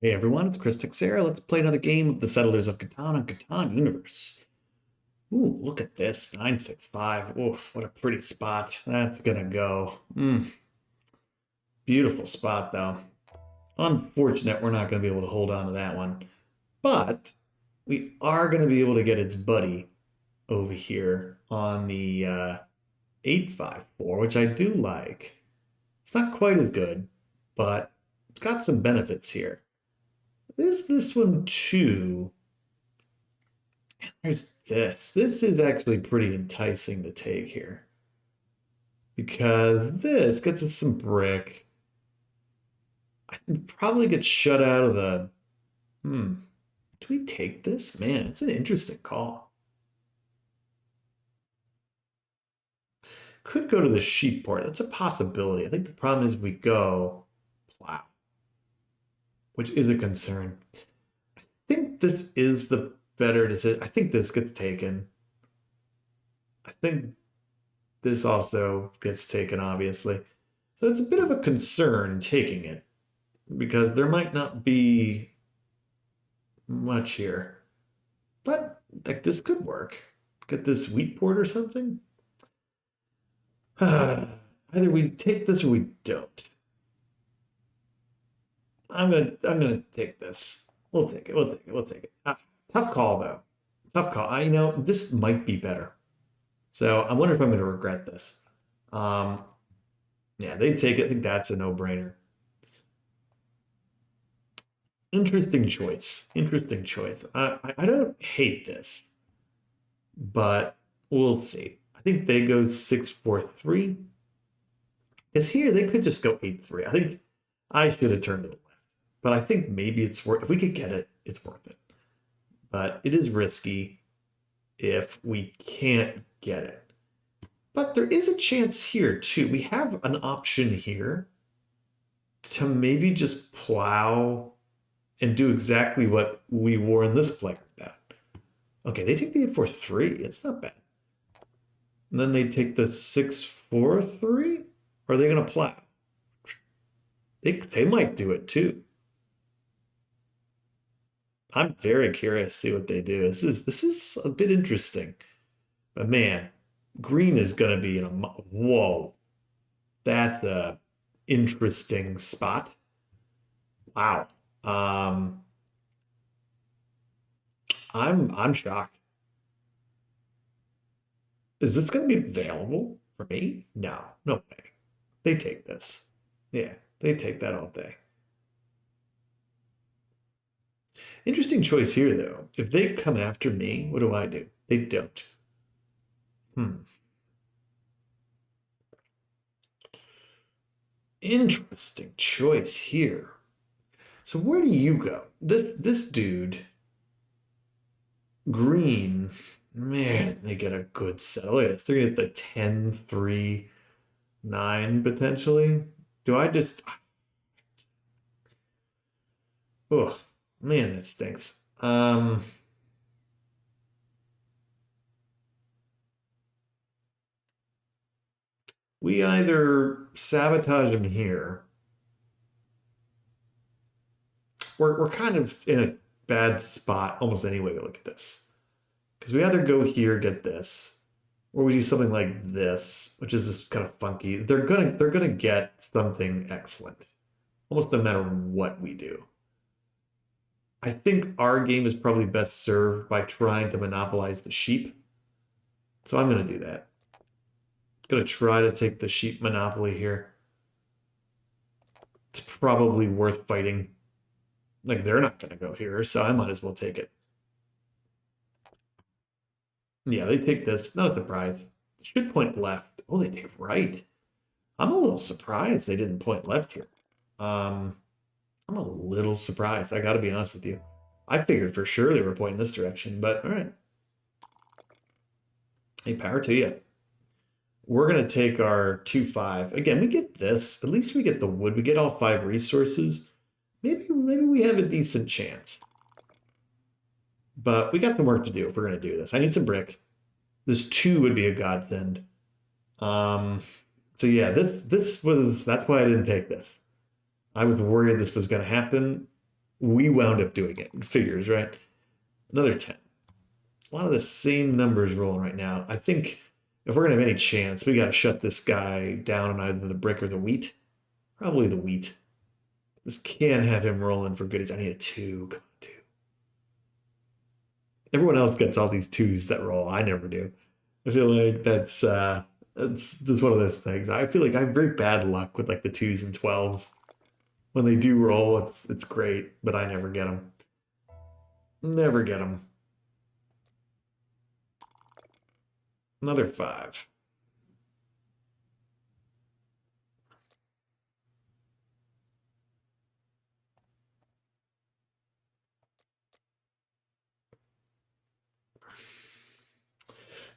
Hey everyone, it's Chris Teixeira. Let's play another game of the Settlers of Catan on Catan Universe. Ooh, look at this. 965. Oof, what a pretty spot. That's gonna go. Beautiful spot though. Unfortunate we're not gonna be able to hold on to that one. But we are gonna be able to get its buddy over here on the 854, which I do like. It's not quite as good, but it's got some benefits here. Is this one too? There's this. This is actually pretty enticing to take here because this gets us some brick. I can probably get shut out of the. Hmm. Do we take this? Man, it's an interesting call. Could go to the sheep port. That's a possibility. I think the problem is we go plow, which is a concern. I think this is the better decision. I think this gets taken. I think this also gets taken, obviously. So it's a bit of a concern taking it because there might not be much here. But like this could work. Get this wheat port or something. Either we take this or we don't. I'm gonna take this. We'll take it. We'll take it. We'll take it. Tough call though. Tough call. I know this might be better. So I wonder if I'm gonna regret this. Um, yeah, they take it. I think that's a no-brainer. Interesting choice. Interesting choice. I don't hate this, but we'll see. I think they go 6-4-3. Because here they could just go 8-3. I think I should have turned to the left. But I think maybe it's worth if we could get it, it's worth it. But it is risky if we can't get it. But there is a chance here too. We have an option here to maybe just plow and do exactly what we wore in this play like that. Okay, they take the 8-4-3. It's not bad. And then they take the 6-4-3? Or are they going to plow? They might do it too. I'm very curious to see what they do. This is a bit interesting. But man, green is going to be in a whoa. That's a interesting spot. Wow. Um, I'm shocked. Is this going to be available for me? No, no way. They take this. Yeah, they take that all day. Interesting choice here, though. If they come after me, what do I do? They don't. Hmm. Interesting choice here. So where do you go? This dude, green, man, they get a good set. Look at this. They're gonna get the 10-3-9 potentially. Do I just oh man, that stinks. We either sabotage him here. We're kind of in a bad spot almost any way we look at this. Because we either go here, get this, or we do something like this, which is just kind of funky. They're gonna get something excellent, almost no matter what we do. I think our game is probably best served by trying to monopolize the sheep. So I'm gonna do that. Gonna try to take the sheep monopoly here. It's probably worth fighting. Like they're not gonna go here, so I might as well take it. Yeah, they take this. Not a surprise. Should point left. Oh, they take right. I'm a little surprised they didn't point left here. Um, I'm a little surprised. I got to be honest with you. I figured for sure they were pointing this direction, but all right. Hey, power to you. We're gonna take our 2-5. Again, we get this. At least we get the wood. We get all 5 resources. Maybe we have a decent chance. But we got some work to do if we're gonna do this. I need some brick. This 2 would be a godsend. Um, so yeah, this was that's why I didn't take this. I was worried this was gonna happen. We wound up doing it. Figures, right? Another 10. A lot of the same numbers rolling right now. I think if we're gonna have any chance, we gotta shut this guy down on either the brick or the wheat. Probably the wheat. This can't have him rolling for goodies. I need a two. Come on, two. Everyone else gets all these twos that roll. I never do. I feel like that's just one of those things. I feel like I have very bad luck with like the twos and 12s. When they do roll, it's great, but I never get them. Never get them. Another five.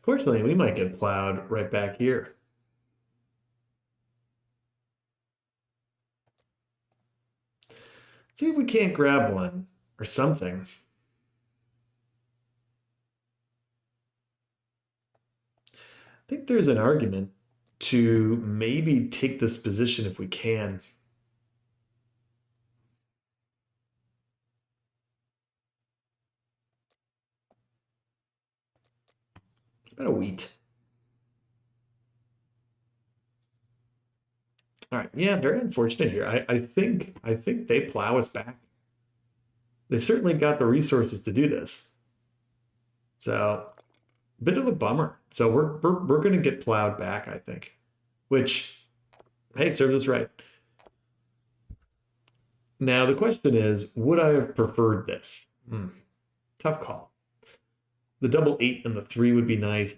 Fortunately, we might get plowed right back here. See if we can't grab one or something. I think there's an argument to maybe take this position if we can. About a wheat. All right. Yeah, very unfortunate here. I think they plow us back. They've certainly got the resources to do this. So bit of a bummer. So we're gonna get plowed back, I think. Which, hey, serves us right. Now the question is, would I have preferred this? Tough call. The double eight and the three would be nice.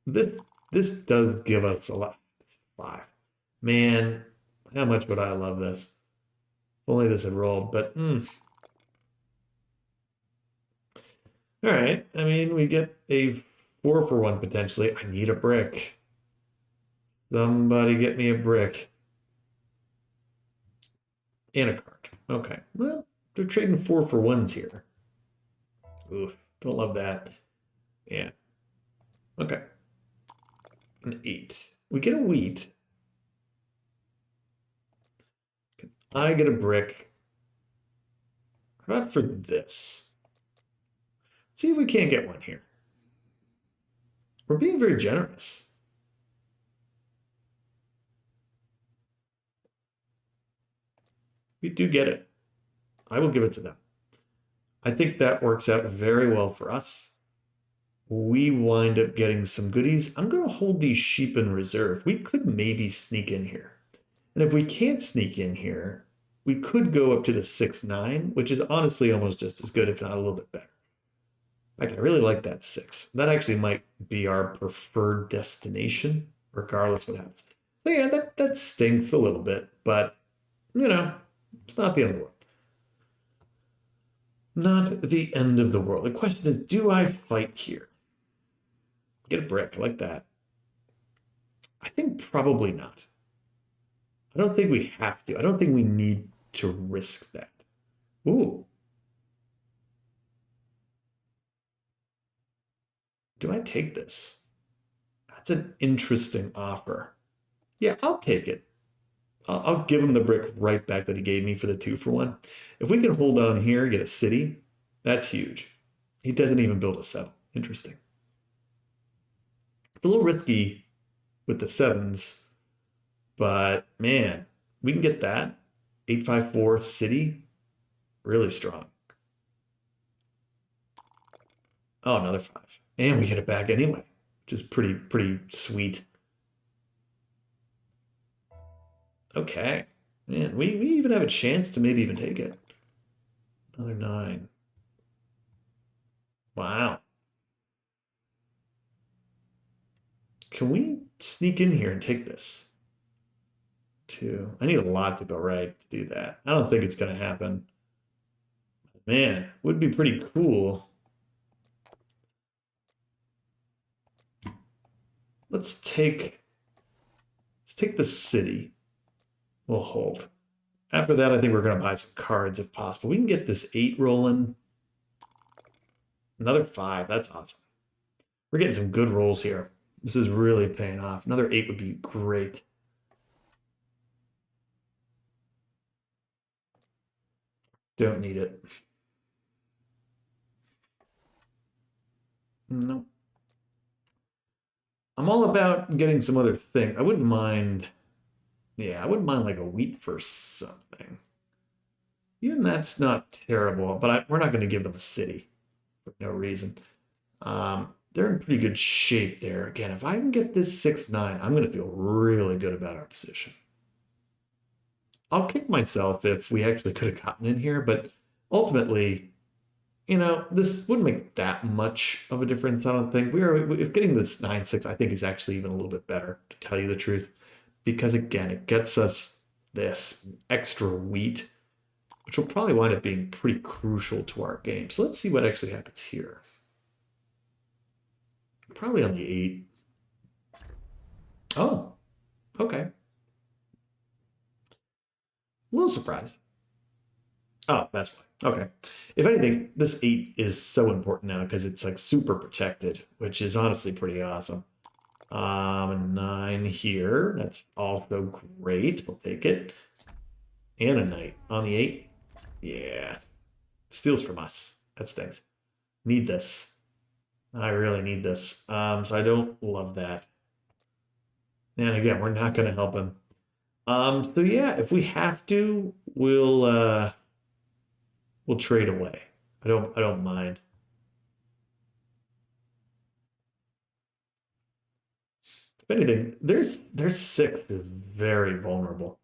This this does give us a lot. It's five. Man, how much would I love this? If only this had rolled, but all right. I mean, we get a 4 for 1 potentially. I need a brick. Somebody get me a brick and a card. Okay. Well, they're trading 4 for 1s here. Oof, don't love that. Yeah. Okay. An 8. We get a wheat. I get a brick. How about for this? See if we can't get one here. We're being very generous. We do get it. I will give it to them. I think that works out very well for us. We wind up getting some goodies. I'm going to hold these sheep in reserve. We could maybe sneak in here. And if we can't sneak in here, we could go up to the 6-9, which is honestly almost just as good, if not a little bit better. In fact, I really like that 6. That actually might be our preferred destination, regardless what happens. So yeah, that stinks a little bit, but you know, it's not the end of the world. Not the end of the world. The question is, do I fight here? Get a brick, I like that. I think probably not. I don't think we have to. I don't think we need to risk that. Ooh, do I take this? That's an interesting offer. Yeah, I'll take it. I'll give him the brick right back that he gave me for the 2 for 1. If we can hold on here, get a city, that's huge. He doesn't even build a settle. Interesting. It's a little risky with the sevens, but man, we can get that. 854 city, really strong. Oh, another 5. And we get it back anyway, which is pretty sweet. Okay. Man, we even have a chance to maybe even take it. Another 9. Wow. Can we sneak in here and take this? 2. I need a lot to go right to do that. I don't think it's going to happen. Man, would be pretty cool. Let's take the city. We'll hold. After that, I think we're going to buy some cards if possible. We can get this 8 rolling. Another 5. That's awesome. We're getting some good rolls here. This is really paying off. Another 8 would be great. Don't need it. No. I'm all about getting some other thing. I wouldn't mind. Yeah, I wouldn't mind like a wheat for something. Even that's not terrible, but we're not going to give them a city for no reason. They're in pretty good shape there. Again, if I can get this 6-9, I'm going to feel really good about our position. I'll kick myself if we actually could have gotten in here, but ultimately, this wouldn't make that much of a difference. I don't think if getting this 9-6, I think is actually even a little bit better, to tell you the truth, because again, it gets us this extra wheat, which will probably wind up being pretty crucial to our game. So let's see what actually happens here. Probably on the 8. Oh, okay. A little surprised. Oh, that's fine. Okay. If anything, this 8 is so important now because it's like super protected, which is honestly pretty awesome. 9 here. That's also great. We'll take it. And a knight on the 8. Yeah. Steals from us. That stinks. Need this. I really need this. So I don't love that. And again, we're not going to help him. So yeah, if we have to, we'll trade away. I don't mind. If anything, their 6 is very vulnerable.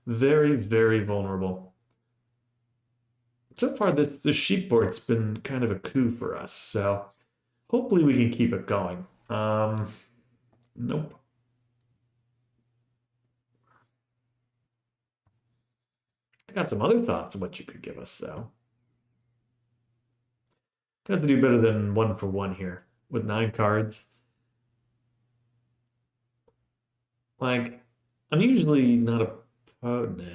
Very, very vulnerable. So far, this sheep board's been kind of a coup for us, so hopefully we can keep it going. Nope. I got some other thoughts on what you could give us, though. Got to do better than 1 for 1 here with 9 cards. Like, I'm usually not a. Oh no.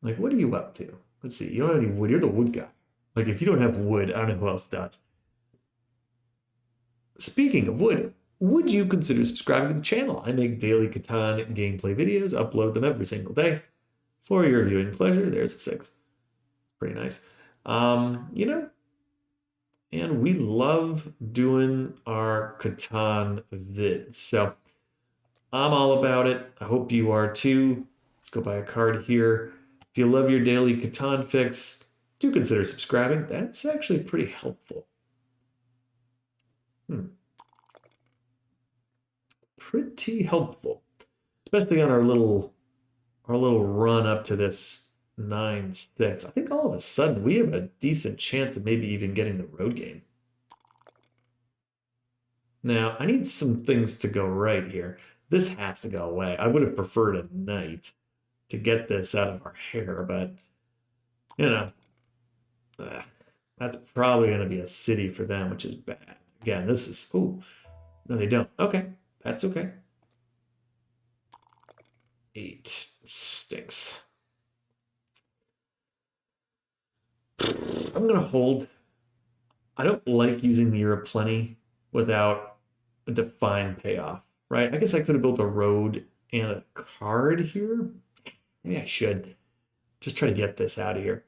Like, what are you up to? Let's see. You don't have any wood. You're the wood guy. Like, if you don't have wood, I don't know who else does. Speaking of wood, would you consider subscribing to the channel? I make daily Catan gameplay videos, upload them every single day for your viewing pleasure. There's a 6. Pretty nice. You know, and we love doing our Catan vids. So I'm all about it. I hope you are too. Let's go buy a card here. If you love your daily Catan fix, do consider subscribing. That's actually pretty helpful. Pretty helpful, especially on our little run up to this 9-6. I think all of a sudden we have a decent chance of maybe even getting the road game. Now, I need some things to go right here. This has to go away. I would have preferred a knight to get this out of our hair, but you know, that's probably going to be a city for them, which is bad. Again, this is, oh, no, they don't. Okay, that's okay. 8 stinks. I'm going to hold. I don't like using the Year of Plenty without a defined payoff, right? I guess I could have built a road and a card here. Maybe I should just try to get this out of here.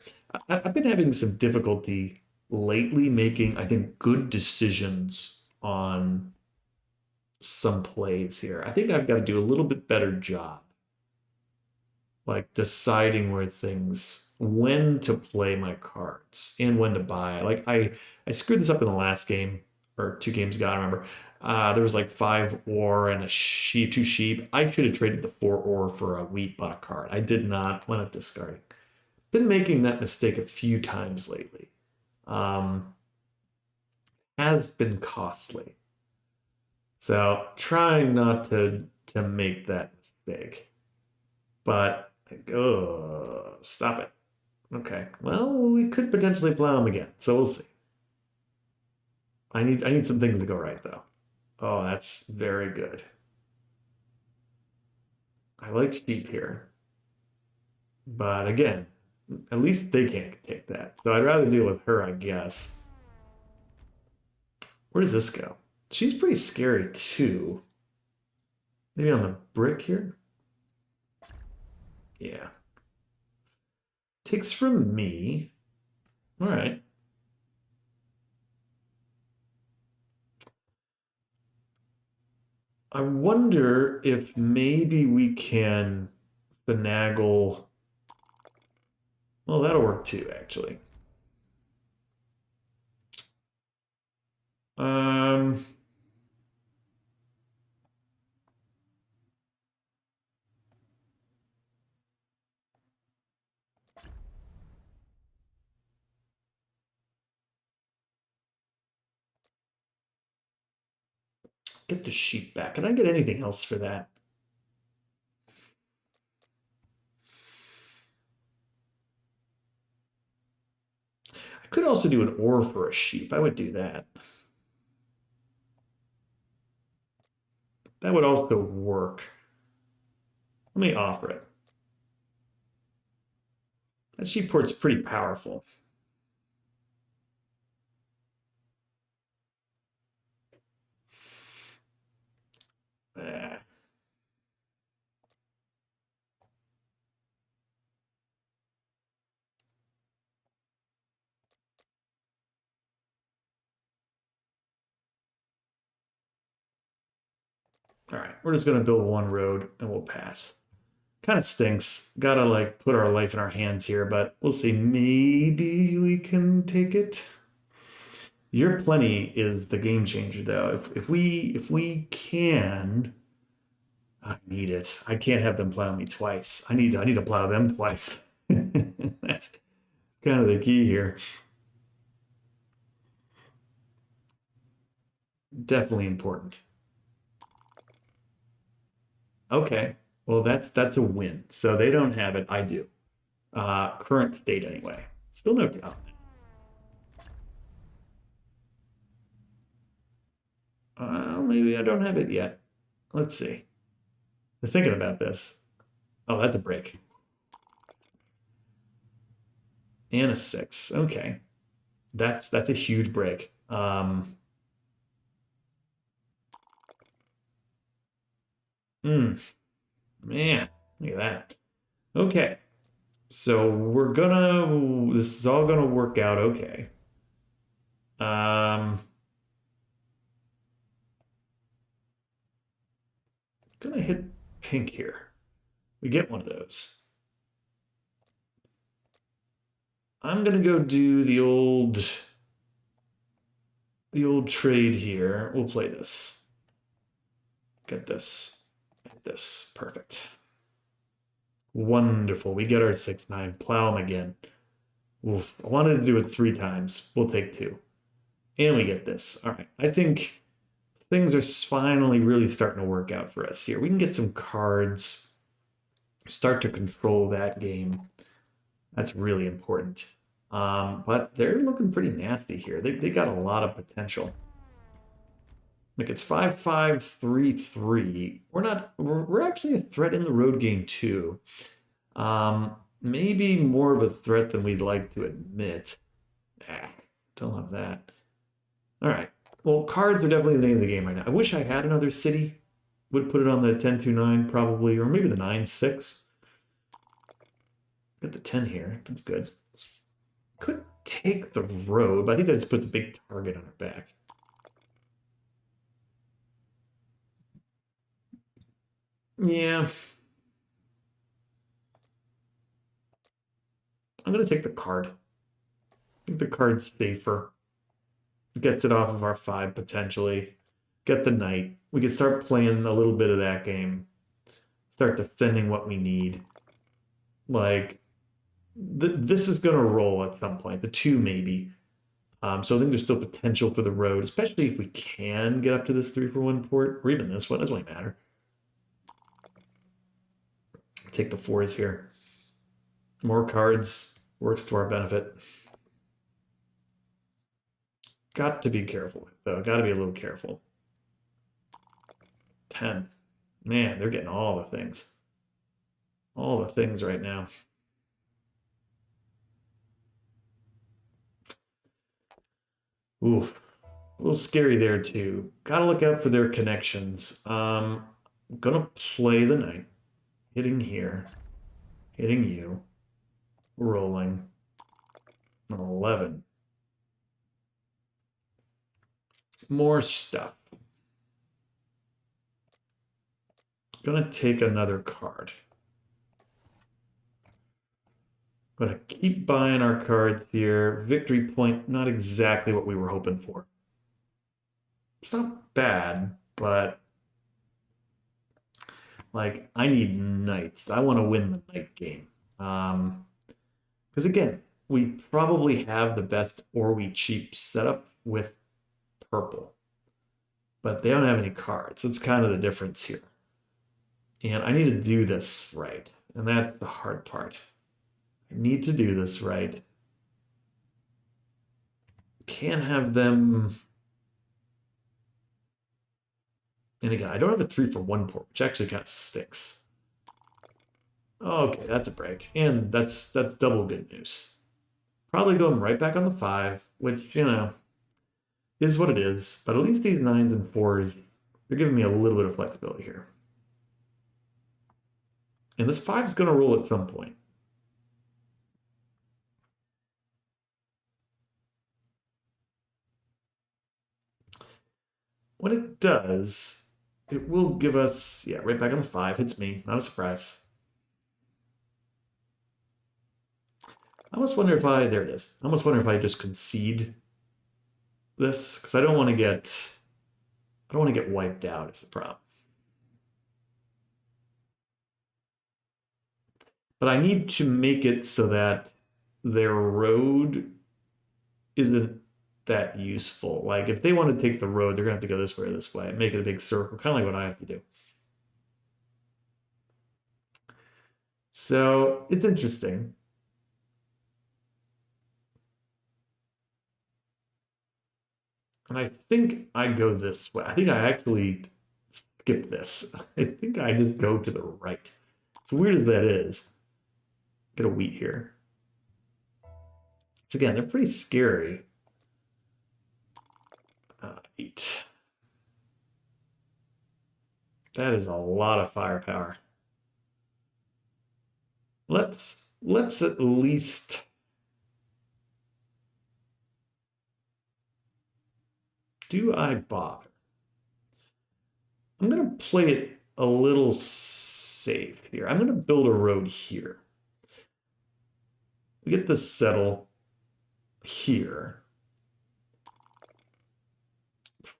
I've been having some difficulty lately making, I think, good decisions on some plays here. I think I've got to do a little bit better job, like deciding when to play my cards and when to buy. Like I screwed this up in the last game or 2 games ago. I remember there was like 5 ore and a sheep, 2 sheep. I should have traded the 4 ore for a wheat bought a card. I did not. Went up discarding. Been making that mistake a few times lately. Has been costly. So trying not to make that mistake. But stop it. Okay. Well, we could potentially plow him again, so we'll see. I need some things to go right though. Oh, that's very good. I like sheep here. But again, at least they can't take that. So I'd rather deal with her, I guess. Where does this go? She's pretty scary too. Maybe on the brick here? Yeah. Takes from me. All right. I wonder if maybe we can finagle. Well, that'll work too, actually. Um, get the sheep back. Can I get anything else for that? I could also do an ore for a sheep. I would do that. That would also work. Let me offer it. That sheep port's pretty powerful. Ah, all right, we're just gonna build one road and we'll pass. Kind of stinks. Gotta like put our life in our hands here, but we'll see. Maybe we can take it. Your plenty is the game changer, though. If we can, I need it. I can't have them plow me twice. I need to plow them twice. That's kind of the key here. Definitely important. Okay. Well, that's a win. So they don't have it. I do. Current state anyway. Still no doubt. Maybe I don't have it yet. Let's see. We're thinking about this. Oh, that's a break. And a six. Okay. That's a huge break. Hmm, man, look at that. Okay. So this is all gonna work out okay. Um, gonna hit pink here. We get one of those. I'm gonna go do the old trade here. We'll play this. Get this. Get this. Perfect. Wonderful. We get our 6-9. Plow them again. Oof. I wanted to do it 3 times. We'll take 2. And we get this. All right. I think things are finally really starting to work out for us here. We can get some cards, start to control that game. That's really important. But they're looking pretty nasty here. They got a lot of potential. Like it's 5-5-3-3. We're actually a threat in the road game too. Maybe more of a threat than we'd like to admit. Ah, don't love that. All right. Well, cards are definitely the name of the game right now. I wish I had another city. Would put it on the 10-2-9 probably, or maybe the 9-6. Got the 10 here. That's good. Could take the road, but I think that just puts a big target on our back. Yeah. I'm going to take the card. I think the card's safer. Gets it off of our 5 potentially. Get the knight. We can start playing a little bit of that game. Start defending what we need. Like, this is going to roll at some point. The 2 maybe. So I think there's still potential for the road, especially if we can get up to this 3-for-1 port, or even this one. Doesn't really matter. Take the 4s here. More cards works to our benefit. Got to be careful, though. Got to be a little careful. 10. Man, they're getting all the things. All the things right now. Ooh, a little scary there too. Got to look out for their connections. I'm gonna play the knight, hitting here, hitting you, rolling, 11. More stuff. Gonna take another card. Gonna keep buying our cards here. Victory point, not exactly what we were hoping for. It's not bad, but like I need knights. I want to win the knight game. Because again, we probably have the best or we cheap setup with purple, but they don't have any cards. That's kind of the difference here. And I need to do this right. And that's the hard part. I need to do this right. Can't have them. And again, I don't have a 3-for-1 port, which actually kind of sticks. Okay, that's a break. And that's double good news. Probably going right back on the 5, which, is what it is. But at least these 9s and 4s, they're giving me a little bit of flexibility here. And this 5 is going to roll at some point. What it does, it will give us, yeah, right back on the 5. Hits me. Not a surprise. I almost wonder if there it is. I almost wonder if I just concede this, because I don't want to get wiped out is the problem. But I need to make it so that their road isn't that useful. Like if they want to take the road, they're gonna have to go this way or this way, make it a big circle, kind of like what I have to do. So it's interesting. And I think I go this way. I think I actually skip this. I think I just go to the right. As weird as that is. Get a wheat here. So again, they're pretty scary. 8. That is a lot of firepower. Let's at least do I bother? I'm gonna play it a little safe here. I'm gonna build a road here. We get this settle here.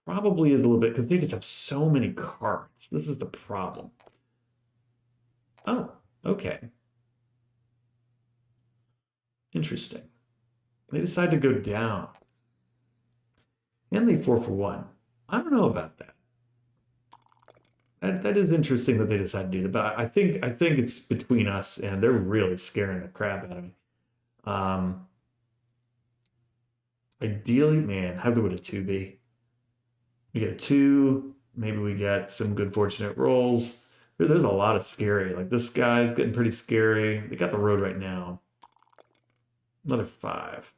Probably is a little bit because they just have so many cards. This is the problem. Oh, okay. Interesting. They decide to go down. And they 4-for-1. I don't know about that. That is interesting that they decide to do that, but I think it's between us and they're really scaring the crap out of me. Ideally, man, how good would a 2 be? We get a 2, maybe we get some good fortunate rolls. There's a lot of scary. Like this guy's getting pretty scary. They got the road right now. Another 5.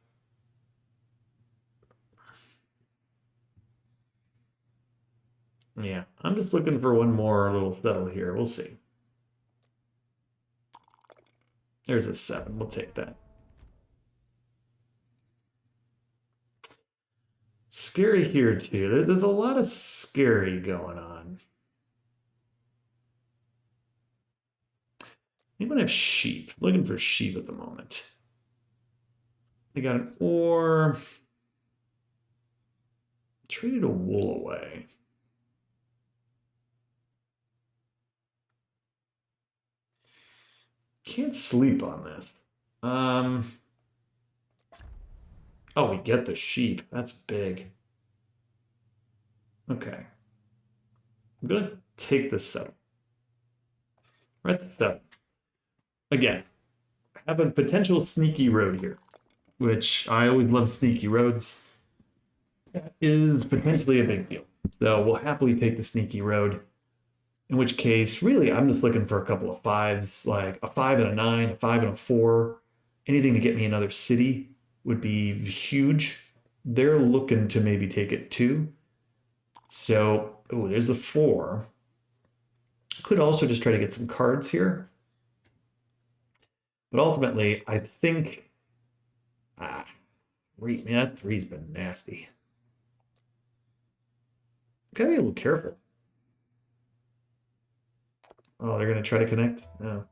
Yeah, I'm just looking for one more little settle here. We'll see. There's a 7. We'll take that. Scary here too. There's a lot of scary going on. Anyone have sheep? Looking for sheep at the moment. They got an ore. Traded a wool away. Can't sleep on this. Oh, we get the sheep. That's big. Okay. I'm gonna take this settle. We're at the 7. Again, I have a potential sneaky road here, which I always love sneaky roads. That is potentially a big deal. So we'll happily take the sneaky road. In which case, really, I'm just looking for a couple of 5s, like a 5 and a 9, a 5 and a 4. Anything to get me another city would be huge. They're looking to maybe take it too. So, oh, there's the 4. Could also just try to get some cards here. But ultimately, I think man, that three's been nasty. Gotta be a little careful. Oh, they're gonna try to connect? No.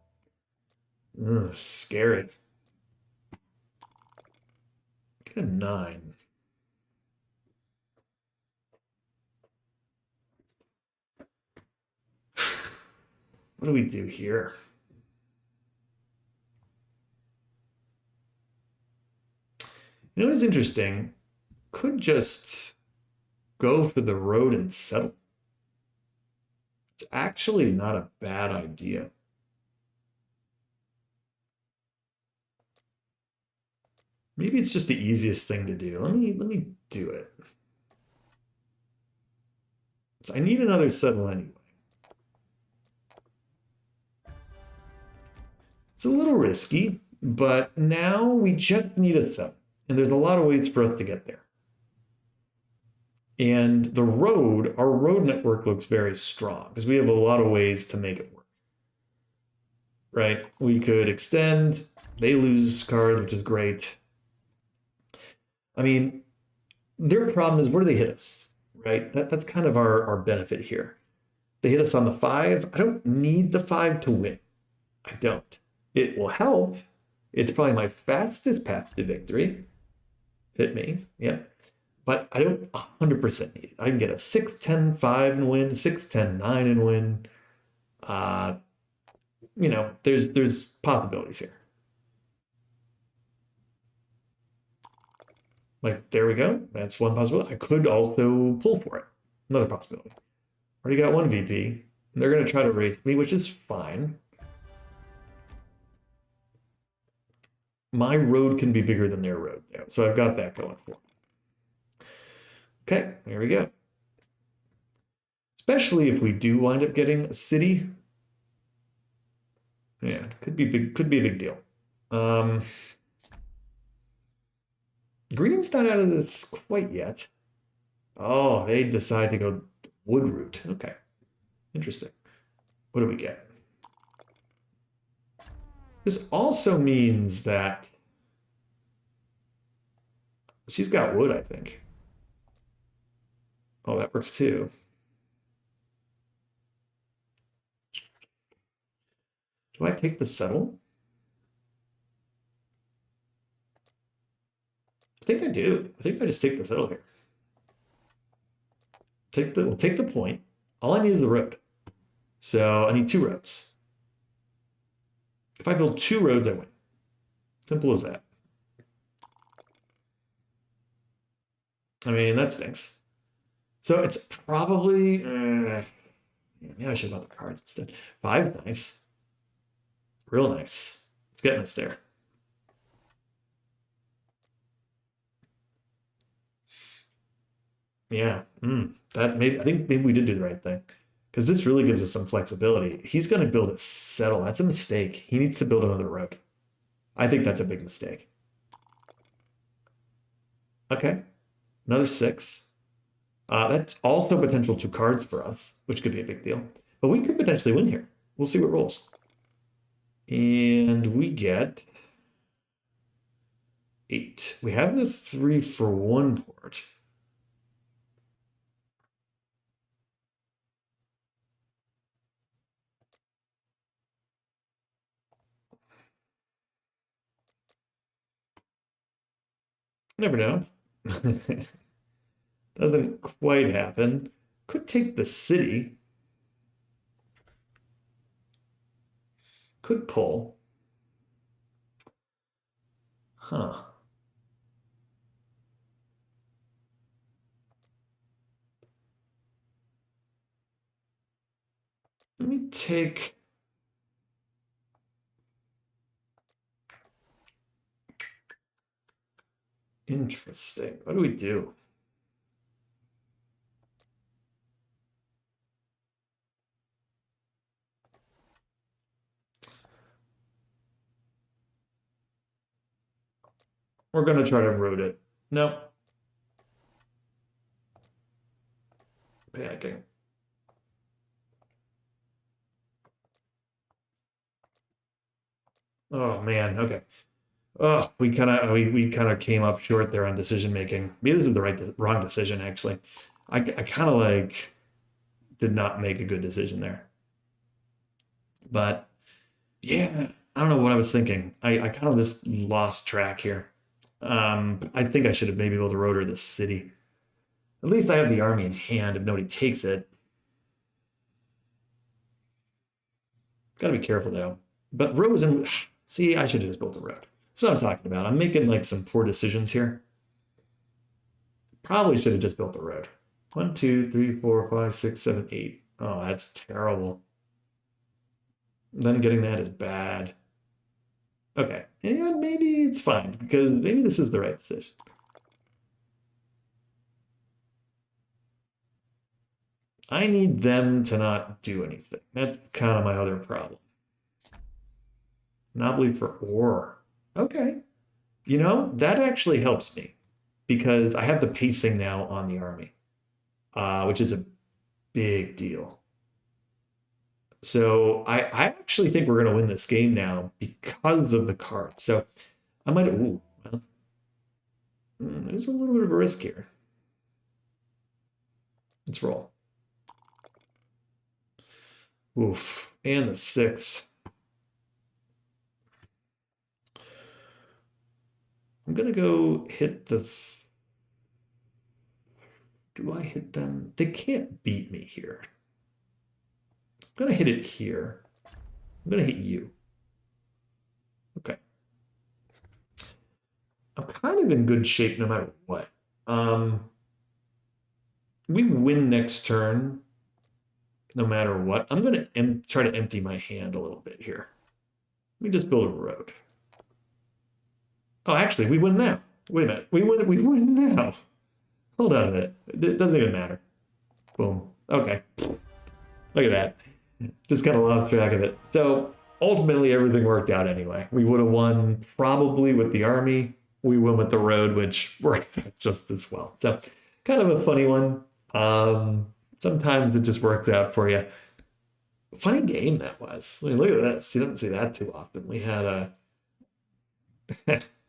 Ugh, scary. Get a 9. What do we do here? You know what is interesting? Could just go for the road and settle. It's actually not a bad idea. Maybe it's just the easiest thing to do. Let me do it. So I need another settle anyway. It's a little risky, but now we just need a settle. And there's a lot of ways for us to get there. And the road, our road network looks very strong because we have a lot of ways to make it work. Right? We could extend, they lose cards, which is great. I mean, their problem is where do they hit us? Right? That's kind of our benefit here. They hit us on the 5. I don't need the 5 to win. I don't. It will help. It's probably my fastest path to victory. Hit me. Yeah. But I don't 100% need it. I can get a 6-10-5 and win, 6-10-9 and win. There's possibilities here. Like, there we go. That's one possibility. I could also pull for it. Another possibility. Already got one VP. They're going to try to race me, which is fine. My road can be bigger than their road, though. So I've got that going for me. Okay, there we go. Especially if we do wind up getting a city. Yeah, could be a big deal. Green's not out of this quite yet. Oh, they decide to go wood route. Okay, interesting. What do we get? This also means that she's got wood, I think. Oh, that works too. Do I take the settle? I think I do. I think I just take the settle here. We'll take the point. All I need is the road. So I need 2 roads. If I build 2 roads, I win. Simple as that. I mean, that stinks. So it's probably... maybe I should have bought the cards instead. 5's nice. Real nice. It's getting us there. Yeah. I think maybe we did do the right thing. Because this really gives us some flexibility. He's going to build a settle. That's a mistake. He needs to build another road. I think that's a big mistake. Okay. Another 6. That's also potential 2 cards for us, which could be a big deal. But we could potentially win here. We'll see what rolls. And we get 8. We have the 3 for 1 port. Never know. Doesn't quite happen. Could take the city. Could pull. Huh. Let me take... Interesting. What do we do? We're going to try to road it. No. Panicking. Oh man, okay. Oh, we kind of came up short there on decision making. Maybe this is the wrong decision actually. I kind of like did not make a good decision there. But yeah, I don't know what I was thinking. I kind of just lost track here. I think I should have maybe built a road or the city. At least I have the army in hand if nobody takes it. Gotta be careful though. But roads and see, I should have just built a road. That's what I'm talking about. I'm making like some poor decisions here. Probably should have just built a road. One, two, three, four, five, six, seven, eight. Oh, that's terrible. Then getting that is bad. Okay. And maybe it's fine because maybe this is the right decision. I need them to not do anything. That's kind of my other problem. Monopoly for ore. Okay. You know, that actually helps me because I have the pacing now on the army, which is a big deal. So I actually think we're going to win this game now because of the card. So I might, ooh, well, there's a little bit of a risk here. Let's roll. Oof, and the six. I'm going to go hit the, do I hit them? They can't beat me here. I'm going to hit it here. I'm going to hit you. Okay. I'm kind of in good shape no matter what. We win next turn no matter what. I'm going to try to empty my hand a little bit here. Let me just build a road. Oh, actually, we win now. Wait a minute. We win now. Hold on a minute. It doesn't even matter. Boom. Okay. Look at that. Just kind of lost track of it. So ultimately, everything worked out anyway. We would have won probably with the army. We won with the road, which worked out just as well. So kind of a funny one. Sometimes it just works out for you. Funny game that was. I mean, look at this. You don't see that too often. We had a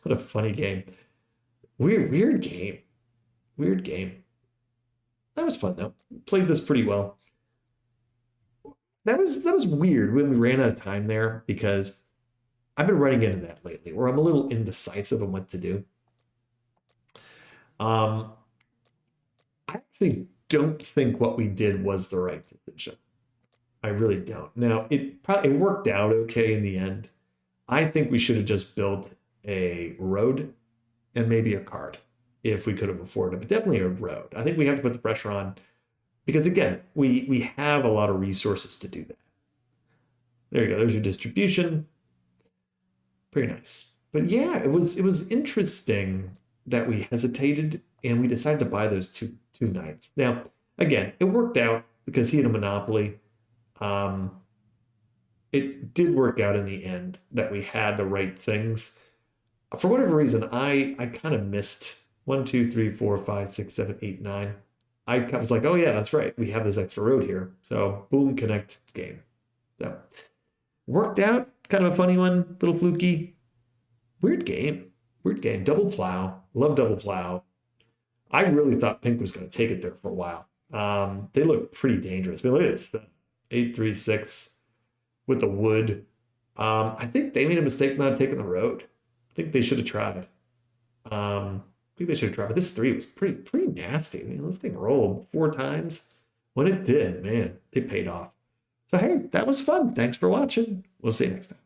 what a funny game. Weird game. Weird game. That was fun though. Played this pretty well. That was weird when we ran out of time there because I've been running into that lately where I'm a little indecisive on what to do. Um, I actually don't think what we did was the right decision. I really don't. Now it worked out okay in the end. I think we should have just built a road and maybe a card if we could have afforded it, but definitely a road. I think we have to put the pressure on because again, we have a lot of resources to do that. There you go. There's your distribution. Pretty nice. But yeah, it was interesting that we hesitated and we decided to buy those two knights. Now, again, it worked out because he had a monopoly. Um, it did work out in the end that we had the right things. For whatever reason, I kind of missed 1, 2, 3, 4, 5, 6, 7, 8, 9. I was like, oh yeah, that's right. We have this extra road here. So boom, connect game. So worked out. Kind of a funny one, little fluky. Weird game. Weird game. Double plow. Love double plow. I really thought Pink was going to take it there for a while. They look pretty dangerous. But look at this. 8, 3, 6 with the wood. I think they made a mistake not taking the road. I think they should have tried. I think they should have tried. But this three was pretty nasty. I mean, this thing rolled 4 times. When it did, man, it paid off. So hey, that was fun. Thanks for watching. We'll see you next time.